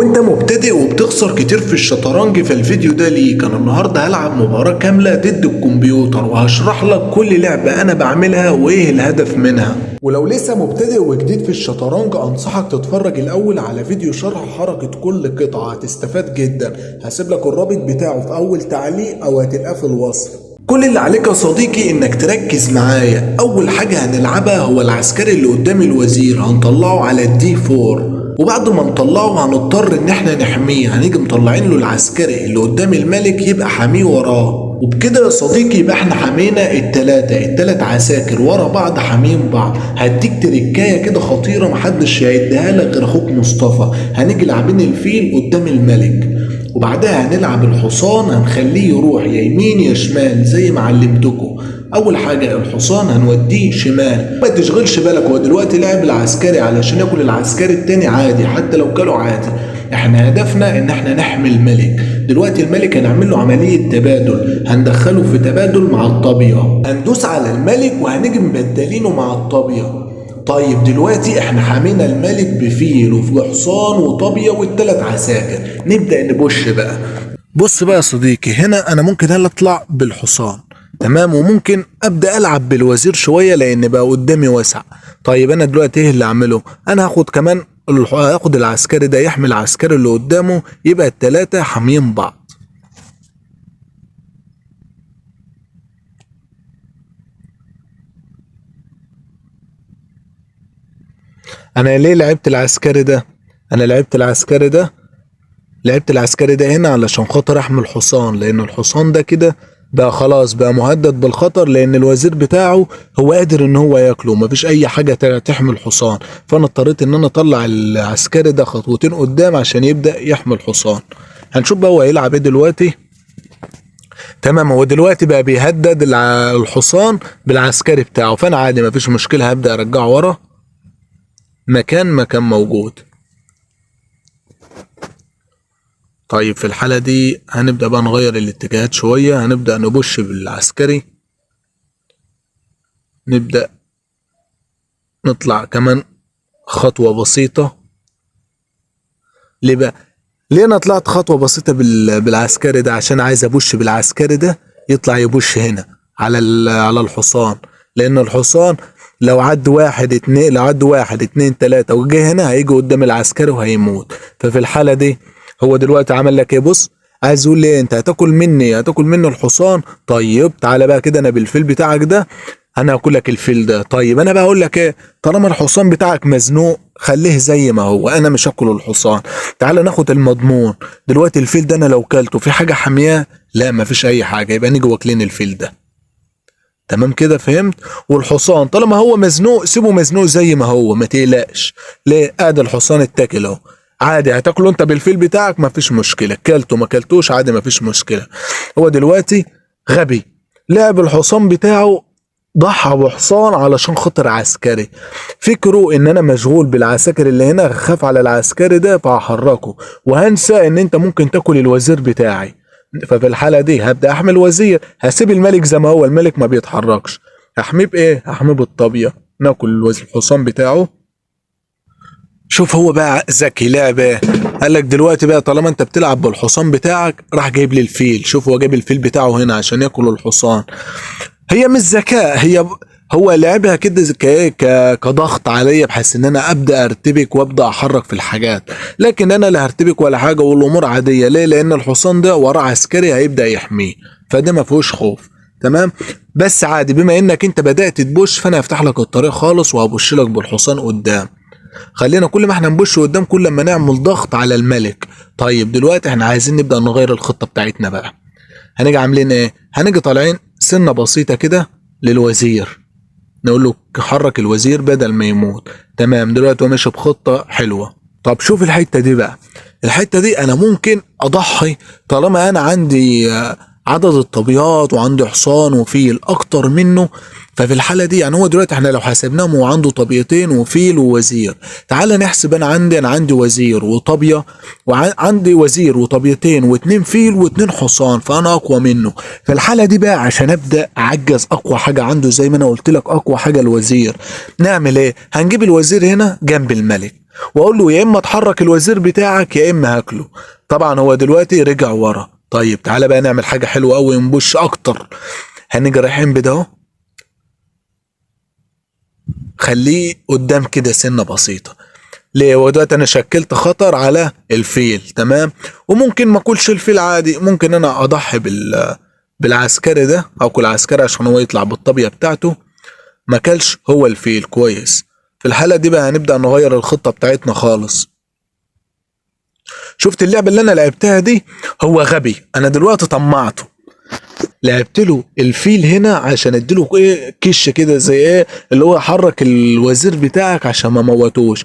وانت مبتدئ وبتخسر كتير في الشطرنج، فالفيديو ده ليك. انا النهارده هلعب مباراة كاملة ضد الكمبيوتر، وهشرح لك كل لعبة انا بعملها وايه الهدف منها. ولو لسه مبتدئ وجديد في الشطرنج، انصحك تتفرج الاول على فيديو شرح حركة كل قطعة، هتستفاد جدا. هسيب لك الرابط بتاعه في اول تعليق او هتلاقيه في الوصف. كل اللي عليك يا صديقي انك تركز معايا. اول حاجة هنلعبها هو العسكري اللي قدام الوزير، هنطلعه على الدي 4، وبعد ما نطلعه هنضطر ان احنا نحميه. هنيجي مطلعين له العسكري اللي قدام الملك يبقى حاميه وراه، وبكده يا صديقي يبقى احنا حمينا التلات عساكر ورا بعض حامين بعض. هديك تركايه كده خطيره محدش هيديها لك غير اخوك مصطفى. هنيجي لاعبين الفيل قدام الملك، وبعدها هنلعب الحصان، هنخليه يروح يا يمين يا شمال زي ما علمتكم. اول حاجه الحصان هنوديه شمال، ما تشغلش بالك هو دلوقتي لعب العسكري علشان ياكل العسكري التاني عادي، حتى لو كله عادي. احنا هدفنا ان احنا نحمي الملك. دلوقتي الملك هنعمل له عمليه تبادل، هندخله في تبادل مع الطابيه، هندوس على الملك وهنيجي مبدلينه مع الطابيه. طيب دلوقتي احنا حامينا الملك بفيل وفي حصان وطابيه والتلات عساكر، نبدا نبش بقى. بص بقى يا صديقي، هنا انا ممكن اطلع بالحصان، تمام، وممكن ابدا العب بالوزير شويه لان بقى قدامي واسع. طيب انا دلوقتي ايه اللي اعمله؟ انا هاخد كمان هاخد العسكري ده يحمي العسكري اللي قدامه، يبقى التلاته حاميين بعض. انا ليه لعبت العسكري ده؟ انا لعبت العسكري ده هنا علشان خاطر احمي الحصان، لان الحصان ده كده بقى خلاص بقى مهدد بالخطر، لان الوزير بتاعه هو قادر ان هو ياكله، مفيش اي حاجه تحمي الحصان. فانا اضطريت ان انا اطلع العسكري ده خطوتين قدام عشان يبدا يحمي الحصان. هنشوف بقى هو هيلعب ايه دلوقتي. تمام، هو دلوقتي بقى بيهدد الحصان بالعسكري بتاعه، فانا عادي مفيش مشكله، هبدا ارجعه ورا مكان موجود. طيب في الحالة دي هنبدأ بقى نغير الاتجاهات شوية، هنبدأ نبش بالعسكري، نبدأ نطلع كمان خطوة بسيطة. ليه بقى؟ ليه انا طلعت خطوة بسيطة بالعسكري ده؟ عشان عايز ابش بالعسكري ده يطلع يبش هنا على الحصان، لان الحصان لو عد واحد اتنين تلاتة وجه هنا هيجي قدام العسكري وهيموت. ففي الحالة دي هو دلوقتي عمل لك ايه؟ بص، عايز يقول لي انت هتاكل مني الحصان. طيب تعالى بقى كده، انا بالفيل بتاعك ده انا هاكل لك الفيل ده. طيب انا بقى اقول لك ايه، طالما الحصان بتاعك مزنوق خليه زي ما هو، انا مش هاكل الحصان. تعالى ناخد المضمون. دلوقتي الفيل ده انا لو كلته في حاجه حامياه؟ لا مفيش اي حاجه، يبقى نيجي واكلين الفيل ده. تمام كده فهمت؟ والحصان طالما هو مزنوق سيبه مزنوق زي ما هو، ما تقلقش. ليه؟ ادي الحصان اتاكل اهو، عادي هتاكله انت بالفيل بتاعك مفيش مشكله، كلته ما كلتوش عادي مفيش مشكله. هو دلوقتي غبي، لعب الحصان بتاعه، ضحى بحصان علشان خاطر عسكري. فكروا ان انا مشغول بالعساكر اللي هنا، خاف على العسكري ده فهحركه، وهنسى ان انت ممكن تاكل الوزير بتاعي. ففي الحالة دي هبدأ احمي الوزير، هسيب الملك زي ما هو، الملك ما بيتحركش. هحميه بايه؟ هحميه بالطابية، ناكل الوزير الحصان بتاعه. شوف هو بقى ذكي، لعب ايه؟ قال لك دلوقتي بقى طالما انت بتلعب بالحصان بتاعك، راح جايب لي الفيل. شوف هو جايب الفيل بتاعه هنا عشان ياكل الحصان. هي مش ذكاء، هو لعبها كده كضغط عليا، بحيث ان انا ابدا ارتبك وابدا احرك في الحاجات، لكن انا لا هرتبك ولا حاجه والامور عاديه. ليه؟ لان الحصان ده وراه عسكري هيبدا يحميه، فده ما فيهوش خوف. تمام، بس عادي بما انك انت بدات تبوش، فانا هفتح لك الطريق خالص وهبش لك بالحصان قدام. خلينا كل ما احنا نبش قدام كل ما نعمل ضغط على الملك. طيب دلوقتي احنا عايزين نبدا نغير الخطه بتاعتنا بقى. هنيجي عاملين ايه؟ هنيجي طالعين سنه بسيطه كده للوزير، نقول له حرك الوزير بدل ما يموت. تمام، دلوقتي هو ماشي بخطه حلوه. طب شوف الحته دي بقى، الحته دي انا ممكن اضحي طالما انا عندي عدد الطبيعات وعندي حصان وفيل اكتر منه. ففي الحاله دي يعني هو دلوقتي احنا لو حسبناهم هو عنده طبيعتين وفيل ووزير. تعال نحسب، انا عندي وزير وطبيعه، وعندي وزير وطبيعتين واتنين فيل واتنين حصان، فانا اقوى منه. في الحاله دي بقى عشان ابدا اعجز اقوى حاجه عنده زي ما انا قلت لك اقوى حاجه الوزير، نعمل ايه؟ هنجيب الوزير هنا جنب الملك، واقول له يا اما تحرك الوزير بتاعك يا اما هاكله. طبعا هو دلوقتي رجع ورا. طيب تعالى بقى نعمل حاجه حلوه قوي نبوش اكتر. هنيجي رايحين بده اهو، خليه قدام كده سنه بسيطه. ليه؟ ودلوقتي انا شكلت خطر على الفيل، تمام. وممكن ما اكلش الفيل عادي، ممكن انا اضحي بالعسكري ده، اكل عسكري عشان هو يطلع بالطابيه بتاعته. ما كلش هو الفيل، كويس. في الحالة دي بقى هنبدأ نغير الخطة بتاعتنا خالص. شفت اللعبة اللي انا لعبتها دي؟ هو غبي، انا دلوقتي طمعته، لعبت له الفيل هنا عشان اديله ايه كش كده زي ايه اللي هو حرك الوزير بتاعك عشان ما موتوش.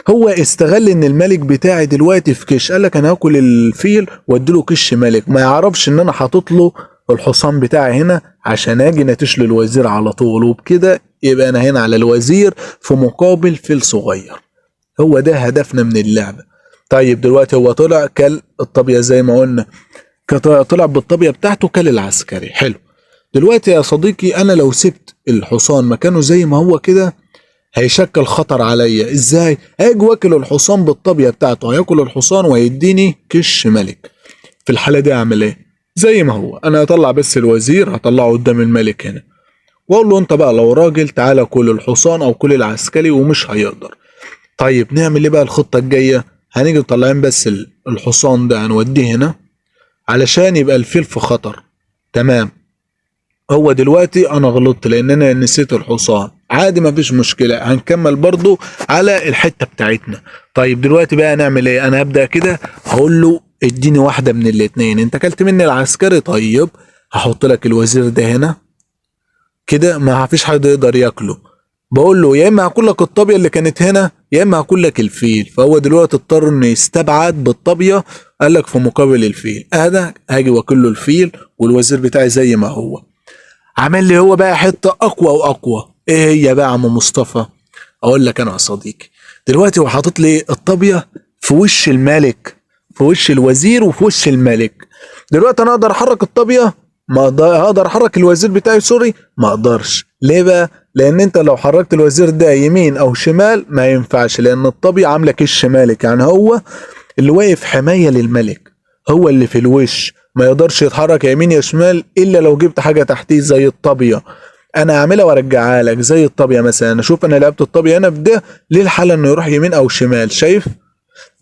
هو استغل ان الملك بتاعي دلوقتي في كش، قال لك انا هاكل الفيل واديله كش ملك، ما يعرفش ان انا حاطط له الحصان بتاعي هنا عشان اجي نتش له الوزير على طول، وبكده يبقى انا هنا على الوزير في مقابل فيل صغير. هو ده هدفنا من اللعبة. طيب دلوقتي هو طلع كل الطابية زي ما قلنا، طلع بالطابية بتاعته كل العسكري، حلو. دلوقتي يا صديقي انا لو سبت الحصان مكانه زي ما هو كده هيشكل خطر عليا. ازاي؟ هاجي واكل الحصان بالطابية بتاعته، هياكل الحصان وهيديني كش ملك. في الحالة دي اعمل ايه؟ زي ما هو انا هطلع بس الوزير، هطلعه قدام الملك هنا، واقول له انت بقى لو راجل تعالى كل الحصان او كل العسكري، ومش هيقدر. طيب نعمل ايه بقى الخطة الجاية؟ هنيجي طالعين بس الحصان ده هنوديه هنا علشان يبقى الفيل في خطر، تمام. هو دلوقتي انا غلطت لان انا نسيت الحصان، عادي مفيش مشكلة، هنكمل برضو على الحتة بتاعتنا. طيب دلوقتي بقى نعمل ايه؟ انا هبدأ كده هقول له اديني واحدة من الاتنين، انت كلت مني العسكري، طيب هحط لك الوزير ده هنا كده ما فيش حد يقدر ياكله. بقول له يا اما هاكل لك الطابيه اللي كانت هنا يا اما هاكل لك الفيل، فهو دلوقتي اضطر انه يستبعد بالطابيه، قال لك في مقابل الفيل اهدى هاجي واكل له الفيل والوزير بتاعي زي ما هو. عمل لي هو بقى حته اقوى واقوى. ايه هي بقى يا عم مصطفى؟ اقول لك انا يا صديقي، دلوقتي هو حاطط لي الطابيه في وش الملك، في وش الوزير وفي وش الملك. دلوقتي انا اقدر احرك الطابيه؟ ما اقدر احرك الوزير بتاعي، سوري ما اقدرش. ليه بقى؟ لان انت لو حركت الوزير ده يمين او شمال ما ينفعش، لان الطابيه عامله كش مالك، يعني هو اللي واقف حمايه للملك، هو اللي في الوش، ما يقدرش يتحرك يمين يا شمال الا لو جبت حاجه تحتيه زي الطابيه. انا اعملها وارجعها لك زي الطابيه مثلا، اشوف انا لعبت الطابيه هنا في ده ليه الحاله انه يروح يمين او شمال، شايف؟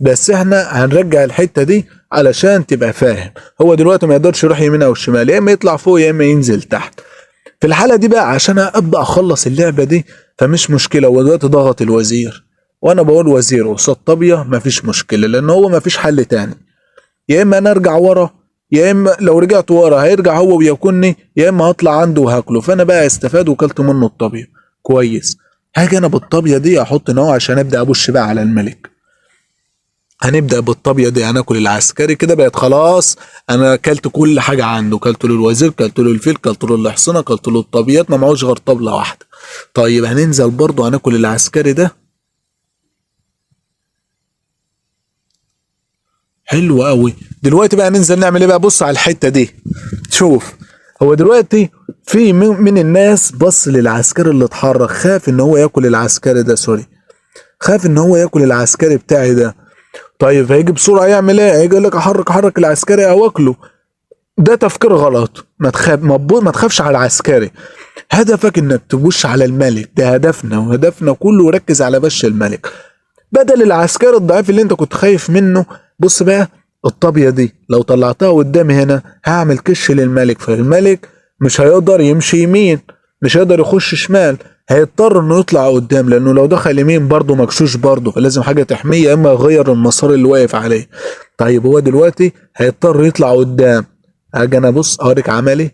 بس احنا هنرجع الحته دي علشان تبقى فاهم. هو دلوقتي ما يقدرش يروح يمين او شمال، يا اما يطلع فوق يا اما ينزل تحت. في الحاله دي بقى عشان ابدا اخلص اللعبه دي فمش مشكله، هو دلوقتي ضغط الوزير وانا بقول وزير قصاد طابيه مفيش مشكله، لان هو مفيش حل تاني. يا اما انا ارجع ورا، يا اما لو رجعت ورا هيرجع هو وياكلني، يا اما هطلع عنده وهاكله، فانا بقى استفاد وكلت منه الطابيه، كويس. هاجي انا بالطابيه دي احط نوع عشان ابدا ابش بقى على الملك. هنبدأ بالطابية دي، هناكل العسكري كده بقت خلاص. انا اكلت كل حاجة عنده، كلت له الوزير، كلت له الفيل، كلت له الحصنة، كلت له الطابيات، ما معهوش غير طبلة واحدة. طيب هننزل برضو هناكل العسكري ده، حلو قوي. دلوقتي بقى ننزل نعمل ايه بقى؟ بص على الحتة دي، شوف. هو دلوقتي في من الناس بص للعسكري اللي اتحرك، خاف ان هو ياكل العسكري ده، سوري، خاف ان هو ياكل العسكري بتاعي ده. طيب هيجي بسرعة يعمل ايه؟ هيجي يقول لك احرك العسكري او اكله. ده تفكير غلط، ما تخافش على العسكري، هدفك انك تبوش على الملك، ده هدفنا وهدفنا كله، وركز على بش الملك بدل العسكري الضعيف اللي انت كنت خايف منه. بص بقى الطابية دي لو طلعتها قدامي هنا هعمل كش للملك، فالملك مش هيقدر يمشي يمين، مش هيقدر يخش شمال، هيضطر انه يطلع قدام، لانه لو دخل يمين برضه مكشوش برضه، فلازم حاجة تحميه يا اما يغير المسار اللي واقف عليه. طيب هو دلوقتي هيضطر يطلع قدام، هاجي انا بص اوريك عملي،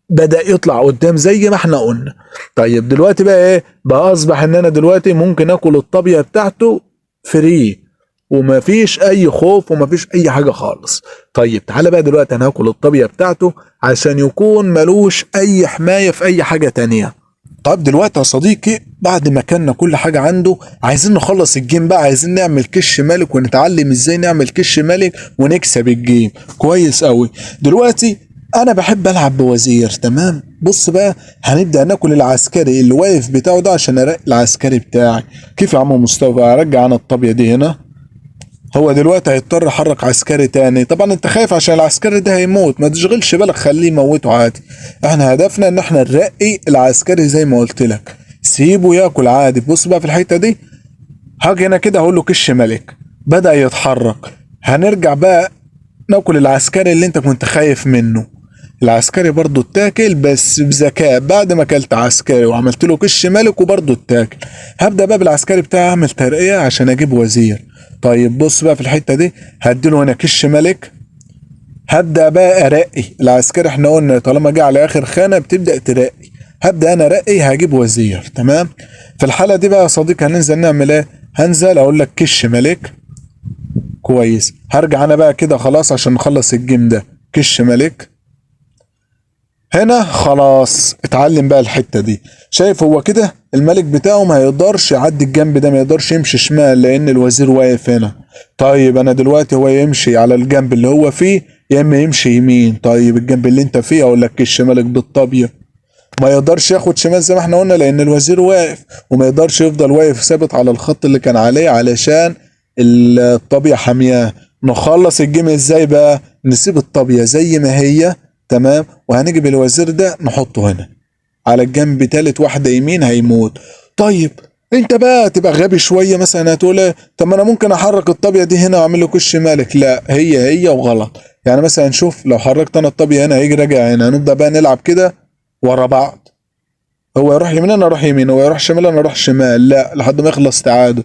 بدأ يطلع قدام زي ما احنا قلنا. طيب دلوقتي بقى ايه بقى؟ اصبح ان انا دلوقتي ممكن اكل الطابية بتاعته فري، ومفيش اي خوف ومفيش اي حاجة خالص. طيب تعالى بقى دلوقتي انا هاكل الطابية بتاعته عشان يكون ملوش اي حماية في اي حاجة تانية. طب دلوقتي يا صديقي بعد ما كنا كل حاجة عنده عايزين نخلص الجيم بقى، عايزين نعمل كش ملك ونتعلم ازاي نعمل كش ملك ونكسب الجيم كويس قوي. دلوقتي انا بحب العب بوزير، تمام، بص بقى، هنبدأ ناكل العسكري اللي واقف بتاعه ده عشان ارقي العسكري بتاعي. كيف يا عم مصطفى؟ ارجع انا الطابية دي هنا. هو دلوقتي هيضطر يحرك عسكري تاني، طبعا انت خايف عشان العسكري ده هيموت، ما تشغلش بالك، خليه يموته عادي. احنا هدفنا ان احنا نرقي العسكري زي ما قلت لك، سيبه ياكل عادي. بص بقى في الحتة دي، هاجي هنا كده هقول له كش ملك، بدأ يتحرك. هنرجع بقى ناكل العسكري اللي انت كنت خايف منه. العسكري برضو اتاكل بس بذكاء، بعد ما اكلت عسكري وعملت له كش ملك وبرضو اتاكل. هبدأ بقى بالعسكري بتاعي اعمل ترقية عشان اجيب وزير. طيب بص بقى في الحتة دي، هديله هنا كش ملك. هبدأ بقى ارقي العسكري، احنا قلنا طالما جه على اخر خانة بتبدأ ترقي. هبدأ انا ارقي، هجيب وزير. تمام. في الحالة دي بقى يا صديقي هننزل نعمل ايه؟ هنزل اقول لك كش ملك. كويس. هرجع انا بقى كده خلاص عشان نخلص الجيم ده. كش ملك. هنا خلاص اتعلم بقى الحتة دي. شايف هو كده الملك بتاعه ما يقدرش يعدي الجنب ده، ما يقدرش يمشي شمال لان الوزير واقف هنا. طيب انا دلوقتي هو يمشي على الجنب اللي هو فيه يا اما يمشي يمين. طيب الجنب اللي انت فيه اقول لك كش ملك بالطابية. ما يقدرش ياخد شمال زي ما احنا قلنا لان الوزير واقف، وما يقدرش يفضل واقف ثابت على الخط اللي كان عليه علشان الطابية حامياه. نخلص الجيم ازاي بقى؟ نسيب الطابية زي ما هي. تمام. وهنيجي بالوزير ده نحطه هنا على الجنب تالت واحدة يمين هيموت. طيب انت بقى تبقى غبي شوية، مثلا هتقول ايه؟ طب ما انا ممكن احرك الطابية دي هنا واعمل له كش مالك. لا، هي وغلط. يعني مثلا شوف، لو حركت انا الطابية هنا هيجي راجع هنا، هنبدأ بقى نلعب كده ورا بعض. هو يروح يمين انا اروح يمين، هو يروح شمال انا اروح شمال، لا لحد ما يخلص تعادل.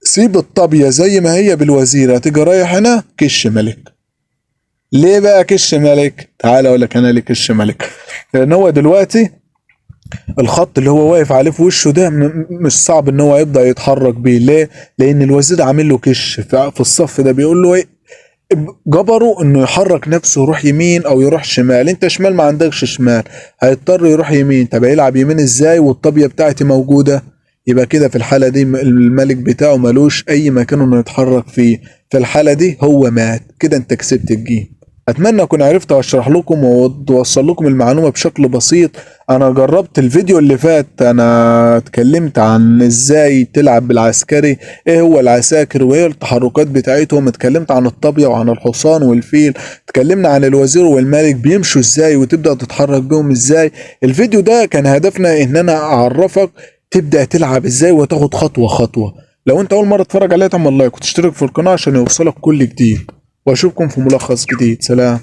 سيب الطابية زي ما هي بالوزير، هتيجي رايح هنا كش ملك. ليه بقى كش ملك؟ تعال اقول لك انا ليه كش ملك. لان هو دلوقتي الخط اللي هو واقف عليه في وشه ده مش صعب ان هو يبدأ يتحرك بيه. ليه؟ لان الوزير عامل له كش في الصف ده، بيقول له ايه؟ جبره انه يحرك نفسه يروح يمين او يروح شمال. انت شمال ما عندكش شمال، هيضطر يروح يمين. طب هيلعب يمين ازاي والطابية بتاعتي موجودة؟ يبقى كده في الحالة دي الملك بتاعه ملوش اي مكان انه يتحرك فيه. في الحالة دي هو مات كده، انت كسبت الجيم. اتمنى اكون عرفت اشرح لكم واوصل لكم المعلومة بشكل بسيط. انا جربت الفيديو اللي فات، انا اتكلمت عن ازاي تلعب بالعسكري، ايه هو العساكر وايه التحركات بتاعتهم، اتكلمت عن الطابية وعن الحصان والفيل، اتكلمنا عن الوزير والملك بيمشوا ازاي وتبدأ تتحرك بيهم ازاي. الفيديو ده كان هدفنا ان انا اعرفك تبدأ تلعب ازاي وتاخد خطوة خطوة. لو انت اول مرة تتفرج عليها تعمل لايك وتشترك في القناة عشان يوصلك كل جديد، واشوفكم في ملخص جديد. سلام.